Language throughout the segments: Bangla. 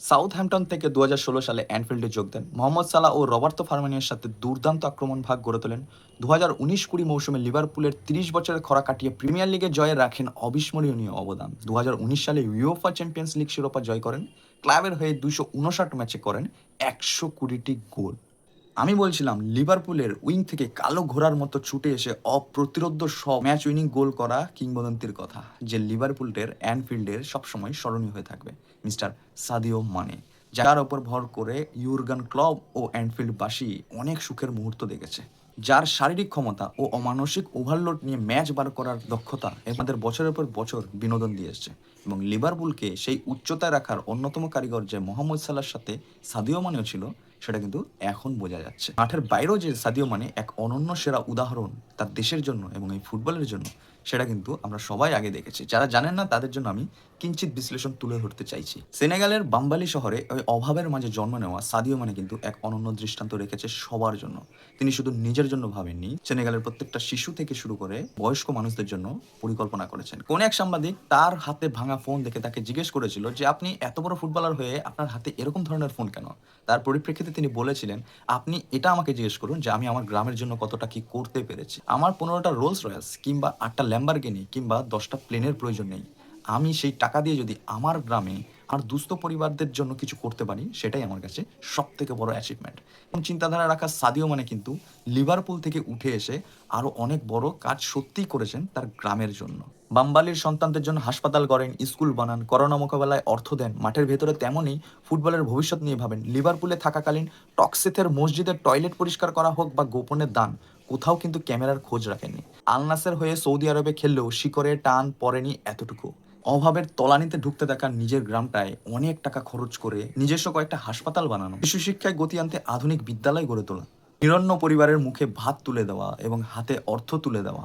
সাউথহ্যাম্পটন থেকে ২০১৬ সালে অ্যানফিল্ডে যোগ দেন। মোহাম্মদ সালাহ ও রবার্তো ফার্মিনিওর সাথে দুর্দান্ত আক্রমণ ভাগ গড়ে তোলেন। ২০১৯-২০ মৌসুমে লিভারপুলের ৩০ বছরের খরা কাটিয়ে প্রিমিয়ার লিগে জয়ে রাখেন অবিস্মরণীয় অবদান। ২০১৯ সালে ইউএফা চ্যাম্পিয়ন্স লিগ শিরোপা জয় করেন। ক্লাবের হয়ে ২৫৯ ম্যাচে করেন ১২০টি গোল। আমি বলছিলাম লিভারপুলের উইং থেকে কালো ঘোড়ার মতো ছুটে এসে অপ্রতিরোধ্য সব ম্যাচ উইনিং গোল করা কিংবদন্তির কথা, যে লিভারপুলের অ্যানফিল্ডের সবসময় স্মরণীয় হয়ে থাকবে, মিস্টার সাদিও মানে, যার ওপর ভর করে ইউর্গান ক্লপ ও অ্যানফিল্ডবাসী অনেক সুখের মুহূর্ত দেখেছে, যার শারীরিক ক্ষমতা ও অমানসিক ওভারলোড নিয়ে ম্যাচ বার করার দক্ষতা আমাদের বছরের পর বছর বিনোদন দিয়ে এসছে। এবং লিভারপুলকে সেই উচ্চতায় রাখার অন্যতম কারিগর যে মোহাম্মদ সালাহর সাথে সাদিও মানেও ছিল, সেটা কিন্তু এখন বোঝা যাচ্ছে। মাঠের বাইরেও যে সাদিও মানে এক অনন্য সেরা উদাহরণ তার দেশের জন্য এবং এই ফুটবলের জন্য, সেটা কিন্তু আমরা সবাই আগে দেখেছি। যারা জানেন না তাদের জন্য আমি কিঞ্চিত বিশ্লেষণ তুলে ধরতে চাইছি। সেনেগালের বাম্বালি শহরে ওই অভাবের মাঝে জন্ম নেওয়া সাদিও মানে কিন্তু এক অনন্য দৃষ্টান্ত রেখেছে সবার জন্য। তিনি শুধু নিজের জন্য ভাবেননি, সেনেগালের প্রত্যেকটা শিশু থেকে শুরু করে বয়স্ক মানুষদের জন্য পরিকল্পনা করেছেন। কোন এক সাংবাদিক তার হাতে ভাঙা ফোন দেখে তাকে জিজ্ঞেস করেছিল যে আপনি এত বড় ফুটবলার হয়ে আপনার হাতে এরকম ধরনের ফোন কেন? তার পরিপ্রেক্ষিতে তিনি বলেছিলেন, আপনি এটা আমাকে জিজ্ঞেস করুন যে আমি আমার গ্রামের জন্য কতটা কি করতে পেরেছি। আমার 15টা রোলস রয়েস কিংবা 8টা ল্যাম্বরগিনি কিংবা 10টা প্লেনের প্রয়োজন নেই। আমি সেই টাকা দিয়ে যদি আমার গ্রামে আর দুস্থ পরিবারদের জন্য কিছু করতে পারি, সেটাই আমার কাছে সব থেকে বড় অ্যাচিভমেন্ট। এবং চিন্তাধারা রাখা সাদিও মানে কিন্তু লিভারপুল থেকে উঠে এসে আরও অনেক বড় কাজ সত্যিই করেছেন তার গ্রামের জন্য। বাম্বালির সন্তানদের জন্য হাসপাতাল গড়েন, স্কুল বানান, করোনা মোকাবেলায় অর্থ দেন, মাঠের ভেতরে তেমনই ফুটবলের ভবিষ্যৎ নিয়ে ভাবেন। লিভারপুলে থাকাকালীন টক্সেথের মসজিদের টয়লেট পরিষ্কার করা হোক বা গোপনে দান, কোথাও কিন্তু ক্যামেরার খোঁজ রাখেননি। আল নাসের হয়ে সৌদি আরবে খেললেও শিকড়ে টান পড়েনি এতটুকু। অভাবের তলানিতে ঢুকতে থাকা নিজের গ্রামটায় অনেক টাকা খরচ করে নিজস্ব কয়েকটা হাসপাতাল বানানো, শিশু শিক্ষায় গতি আনতে আধুনিক বিদ্যালয় গড়ে তোলা, নিরন্ন পরিবারের মুখে ভাত তুলে দেওয়া এবং হাতে অর্থ তুলে দেওয়া,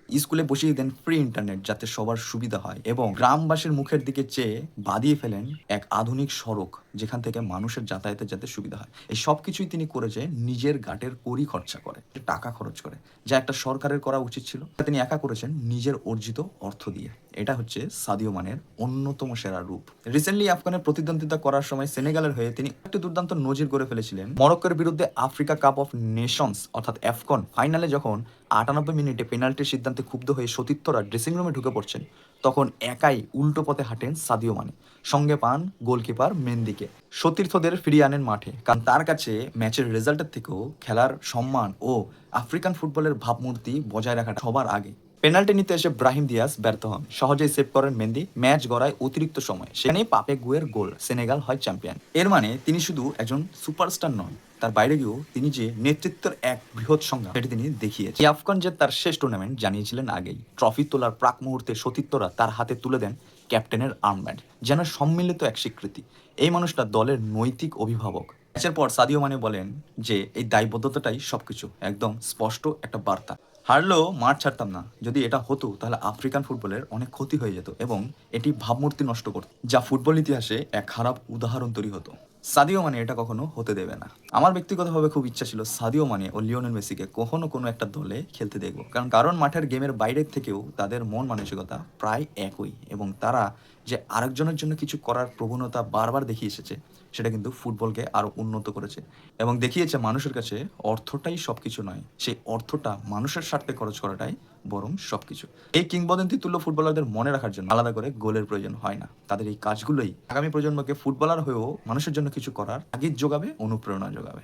স্কুলে বসিয়ে দেন ফ্রি ইন্টারনেট যাতে সবার সুবিধা হয়, এবং গ্রামবাসীর মুখের দিকে চেয়ে বাদিয়ে ফেলেন এক আধুনিক সড়ক যেখান থেকে মানুষের যাতায়াতের যাতে সুবিধা হয়। এই সব কিছুই তিনি করেছে নিজের গাটের কড়ি খরচা করে, টাকা খরচ করে, যা একটা সরকারের করা উচিত ছিল। তিনি একা করেছেন নিজের অর্জিত অর্থ দিয়ে। এটা হচ্ছে সাদিও মানের অন্যতম সেরা রূপ। রিসেন্টলি আফগানের প্রতিদ্বন্দ্বিতা করার সময় সেনেগালের হয়ে তিনি একটি দুর্দান্ত নজির গড়ে ফেলেছিলেন। মরক্কোর বিরুদ্ধে আফ্রিকা কাপ অফ নেশনস অর্থাৎ অ্যাফকন ফাইনালে যখন 98 মিনিটে পেনাল্টির সিদ্ধান্তে ক্ষুব্ধ হয়ে সতীর্থরা ড্রেসিং রুমে ঢুকে পড়ছেন, তখন একাই উল্টো পথে হাঁটেন সাদিও মানে। সঙ্গে পান গোলকিপার মেন্দিকে। সতীর্থদের ফিরিয়ে আনেন মাঠে, কারণ তার কাছে ম্যাচের রেজাল্টের থেকেও খেলার সম্মান ও আফ্রিকান ফুটবলের ভাবমূর্তি বজায় রাখাটা সবার আগে। পেনাল্টি নিতে এসে ব্রাহিম দিয়াস ব্যর্থ হন, সহজেই সেভ করেন মেন্দি। ম্যাচ গড়ায় অতিরিক্ত সময়, সেখানেই পাপে গুয়ের গোল, সেনেগাল হয় চ্যাম্পিয়ন। এর মানে তিনি শুধু একজন সুপারস্টার নন, তার বাইরে গিয়েও তিনি যে নেতৃত্বের এক বৃহৎ সংজ্ঞা সেটি তিনি দেখিয়েছেন। এই আফগান যে তার শেষ টুর্নামেন্ট জানিয়েছিলেন আগেই। ট্রফি তোলার প্রাক মুহূর্তে সতীর্থরা তার হাতে তুলে দেন ক্যাপ্টেনের আর্মব্যান্ড, যেন সম্মিলিত এক স্বীকৃতি। এই মানুষটা দলের নৈতিক অভিভাবক। ম্যাচের পর সাদিও মানে বলেন যে এই দায়বদ্ধতাটাই সবকিছু, একদম স্পষ্ট একটা বার্তা। হারলেও মাঠ ছাড়তাম না। যদি এটা হতো তাহলে আফ্রিকান ফুটবলের অনেক ক্ষতি হয়ে যেত এবং এটি ভাবমূর্তি নষ্ট করত, যা ফুটবল ইতিহাসে এক খারাপ উদাহরণ তৈরি হতো। সাদিও মানে এটা কখনো হতে দেবে না। আমার ব্যক্তিগতভাবে খুব ইচ্ছা ছিল সাদিও মানে ও লিওনেল মেসিকে কখনো কোনো একটা দলে খেলতে দেখবো, কারণ মাঠের গেমের বাইরের থেকেও তাদের মন মানসিকতা প্রায় একই, এবং তারা যে আরেকজনের জন্য কিছু করার প্রবণতা বারবার দেখিয়ে এসেছে, সেটা কিন্তু ফুটবলকে আরো উন্নত করেছে এবং দেখিয়েছে মানুষের কাছে অর্থটাই সবকিছু নয়, সেই অর্থটা মানুষের স্বার্থে খরচ করাটাই বরং সবকিছু। এই কিংবদন্তি তুল্য ফুটবলারদের মনে রাখার জন্য আলাদা করে গোলের প্রয়োজন হয় না। তাদের এই কাজগুলোই আগামী প্রজন্মকে ফুটবলার হয়েও মানুষের জন্য কিছু করার তাগিদ যোগাবে, অনুপ্রেরণা যোগাবে।